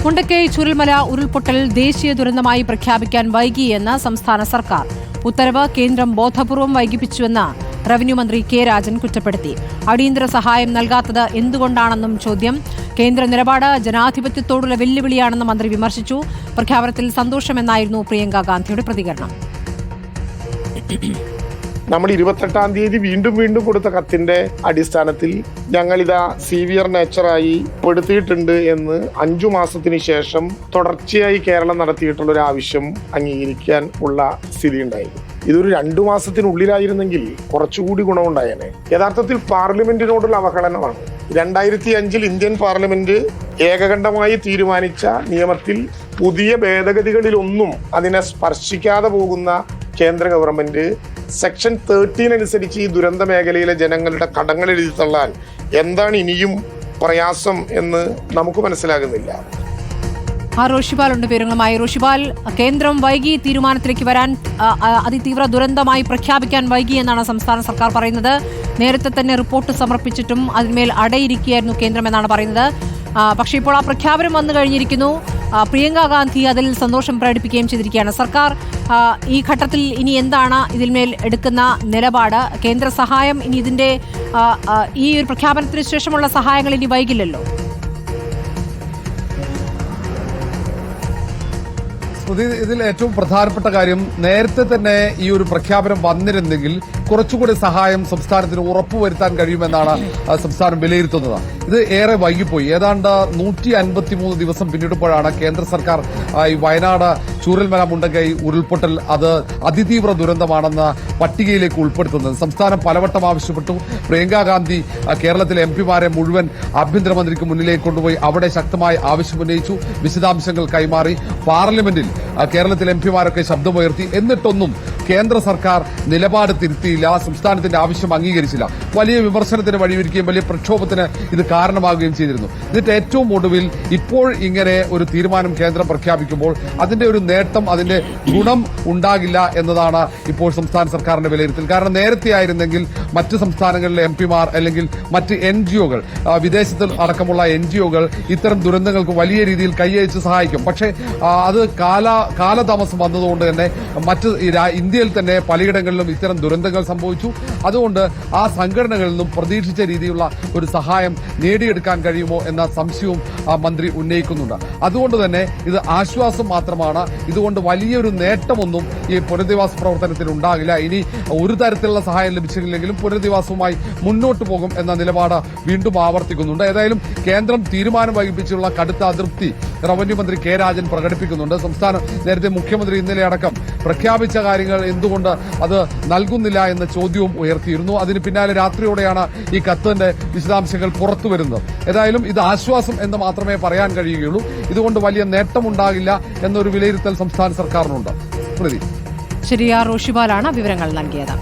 മുണ്ടക്കൈ ചൂരൽമല ഉരുൾപൊട്ടൽ ദേശീയ ദുരന്തമായി പ്രഖ്യാപിക്കാൻ വൈകിയെന്ന് സംസ്ഥാന സർക്കാർ. ഉത്തരവ് കേന്ദ്രം ബോധപൂർവം വൈകിപ്പിച്ചുവെന്ന് റവന്യൂ മന്ത്രി കെ രാജൻ കുറ്റപ്പെടുത്തി. അടിയന്തര സഹായം നൽകാത്തത് എന്തുകൊണ്ടാണെന്നും ചോദ്യം. കേന്ദ്ര നിലപാട് ജനാധിപത്യത്തോടുള്ള വെല്ലുവിളിയാണെന്ന് മന്ത്രി വിമർശിച്ചു. പ്രഖ്യാപനത്തിൽ സന്തോഷമെന്നായിരുന്നു പ്രിയങ്ക ഗാന്ധിയുടെ പ്രതികരണം. നമ്മൾ 28-ാം തീയതി വീണ്ടും കൊടുത്ത കത്തിന്റെ അടിസ്ഥാനത്തിൽ ഞങ്ങളിതാ സീവിയർ നേച്ചറായി പെടുത്തിയിട്ടുണ്ട് എന്ന് 5 മാസത്തിന് ശേഷം തുടർച്ചയായി കേരളം നടത്തിയിട്ടുള്ള ഒരു ആവശ്യം അംഗീകരിക്കാൻ ഉള്ള സ്ഥിതി ഉണ്ടായിരുന്നു. ഇതൊരു 2 മാസത്തിനുള്ളിലായിരുന്നെങ്കിൽ കുറച്ചുകൂടി ഗുണമുണ്ടായേനെ. യഥാർത്ഥത്തിൽ പാർലമെന്റിനോടുള്ള അവഹേളനമാണ്. 2005 ഇന്ത്യൻ പാർലമെന്റ് ഏകകണ്ഠമായി തീരുമാനിച്ച നിയമത്തിൽ പുതിയ ഭേദഗതികളിലൊന്നും അതിനെ സ്പർശിക്കാതെ പോകുന്ന കേന്ദ്ര ഗവൺമെന്റ് സെക്ഷൻ 13 അനുസരിച്ച് ഈ ദുരന്ത മേഖലയിലെ ജനങ്ങളുടെ കടങ്ങൾ എഴുതി തള്ളാൻ എന്താണ് ഇനിയും പ്രയാസം എന്ന് നമുക്ക് മനസ്സിലാകുന്നില്ല. റോഷിപാലുണ്ട് വിവരങ്ങളുമായി. റോഷിപാൽ, കേന്ദ്രം വൈകി തീരുമാനത്തിലേക്ക് വരാൻ, അതിതീവ്ര ദുരന്തമായി പ്രഖ്യാപിക്കാൻ വൈകി എന്നാണ് സംസ്ഥാന സർക്കാർ പറയുന്നത്. നേരത്തെ തന്നെ റിപ്പോർട്ട് സമർപ്പിച്ചിട്ടും അതിന്മേൽ അടയിരിക്കുകയായിരുന്നു കേന്ദ്രം എന്നാണ് പറയുന്നത്. പക്ഷേ ഇപ്പോൾ ആ പ്രഖ്യാപനം വന്നു കഴിഞ്ഞിരിക്കുന്നു. പ്രിയങ്ക ഗാന്ധി അതിൽ സന്തോഷം പ്രകടിപ്പിക്കുകയും ചെയ്തിരിക്കുകയാണ്. സർക്കാർ ഈ ഘട്ടത്തിൽ ഇനി എന്താണ് ഇതിന്മേൽ എടുക്കുന്ന നിലപാട്? കേന്ദ്ര സഹായം ഇനി ഇതിന്റെ ഈ ഒരു പ്രഖ്യാപനത്തിന് ശേഷമുള്ള സഹായങ്ങൾ ഇനി വൈകില്ലല്ലോ. ഇതിൽ ഏറ്റവും പ്രധാനപ്പെട്ട കാര്യം, നേരത്തെ തന്നെ ഈ ഒരു പ്രഖ്യാപനം വന്നിരുന്നെങ്കിൽ കുറച്ചുകൂടി സഹായം സംസ്ഥാനത്തിന് ഉറപ്പുവരുത്താൻ കഴിയുമെന്നാണ് സംസ്ഥാനം വിലയിരുത്തുന്നത്. ഇത് ഏറെ വൈകിപ്പോയി. ഏതാണ്ട് 153 ദിവസം പിന്നിടുമ്പോഴാണ് കേന്ദ്ര സർക്കാർ ഈ വയനാട് ചൂരൽമല മുണ്ടക്കൈ ഉരുൾപൊട്ടൽ അത് അതിതീവ്ര ദുരന്തമാണെന്ന് പട്ടികയിലേക്ക് ഉൾപ്പെടുത്തുന്നത്. സംസ്ഥാനം പലവട്ടം ആവശ്യപ്പെട്ടു. പ്രിയങ്ക ഗാന്ധി കേരളത്തിലെ എംപിമാരെ മുഴുവൻ ആഭ്യന്തരമന്ത്രിക്ക് മുന്നിലേക്ക് കൊണ്ടുപോയി അവിടെ ശക്തമായി ആവശ്യമുന്നയിച്ചു. വിശദാംശങ്ങൾ കൈമാറി. പാർലമെന്റിൽ കേരളത്തിലെ എംപിമാരൊക്കെ ശബ്ദമുയർത്തി. എന്നിട്ടൊന്നും കേന്ദ്ര സർക്കാർ നിലപാട് തിരുത്തിയില്ല. സംസ്ഥാനത്തിന്റെ ആവശ്യം അംഗീകരിച്ചില്ല. വലിയ വിമർശനത്തിന് വഴിയൊരുക്കുകയും വലിയ പ്രക്ഷോഭത്തിന് ഇത് കാരണമാകുകയും ചെയ്തിരുന്നു. എന്നിട്ട് ഏറ്റവും ഒടുവിൽ ഇപ്പോൾ ഇങ്ങനെ ഒരു തീരുമാനം കേന്ദ്രം പ്രഖ്യാപിക്കുമ്പോൾ അതിന്റെ ഒരു നേട്ടം, അതിന്റെ ഗുണം ഉണ്ടാകില്ല എന്നതാണ് ഇപ്പോൾ സംസ്ഥാന സർക്കാരിന്റെ വിലയിരുത്തൽ. കാരണം നേരത്തെ ആയിരുന്നെങ്കിൽ മറ്റ് സംസ്ഥാനങ്ങളിലെ എംപിമാർ അല്ലെങ്കിൽ മറ്റ് NGOകൾ, വിദേശത്തിൽ അടക്കമുള്ള NGOകൾ ഇത്തരം ദുരന്തങ്ങൾക്ക് വലിയ രീതിയിൽ കൈയച്ച് സഹായിക്കും. പക്ഷേ അത് കാലതാമസം വന്നതുകൊണ്ട് തന്നെ മറ്റ് ഇന്ത്യയിൽ തന്നെ പലയിടങ്ങളിലും ഇത്തരം ദുരന്തങ്ങൾ സംഭവിച്ചു. അതുകൊണ്ട് ആ സംഘടനകളിൽ നിന്നും പ്രതീക്ഷിച്ച രീതിയിലുള്ള ഒരു സഹായം നേടിയെടുക്കാൻ കഴിയുമോ എന്ന സംശയവും മന്ത്രി ഉന്നയിക്കുന്നുണ്ട്. അതുകൊണ്ട് തന്നെ ഇത് ആശ്വാസം മാത്രമാണ്. ഇതുകൊണ്ട് വലിയൊരു നേട്ടമൊന്നും ഈ പുനരധിവാസ പ്രവർത്തനത്തിൽ ഉണ്ടാകില്ല. ഇനി ഒരു തരത്തിലുള്ള സഹായം ലഭിച്ചില്ലെങ്കിലും പുനരധിവാസവുമായി മുന്നോട്ട് പോകും എന്ന നിലപാട് വീണ്ടും ആവർത്തിക്കുന്നുണ്ട്. ഏതായാലും കേന്ദ്രം തീരുമാനം വൈകിപ്പിച്ചുള്ള കടുത്ത അതൃപ്തി റവന്യൂ മന്ത്രി കെ രാജൻ പ്രകടിപ്പിക്കുന്നുണ്ട്. സംസ്ഥാനം നേരത്തെ മുഖ്യമന്ത്രി ഇന്നലെ അടക്കം പ്രഖ്യാപിച്ച കാര്യങ്ങൾ എന്തുകൊണ്ട് അത് നൽകുന്നില്ല എന്ന ചോദ്യവും ഉയർത്തിയിരുന്നു. അതിന് പിന്നാലെ രാത്രിയോടെയാണ് ഈ കത്തിന്റെ വിശദാംശങ്ങൾ പുറത്തുവരുന്നത്. ഏതായാലും ഇത് ആശ്വാസം എന്ന് മാത്രമേ പറയാൻ കഴിയുകയുള്ളൂ. ഇതുകൊണ്ട് വലിയ നേട്ടമുണ്ടാകില്ല എന്നൊരു വിലയിരുത്തൽ സംസ്ഥാന സർക്കാരിനുണ്ട്. ശരിയാ, റോഷിപാലാണ് വിവരങ്ങൾ നൽകിയത്.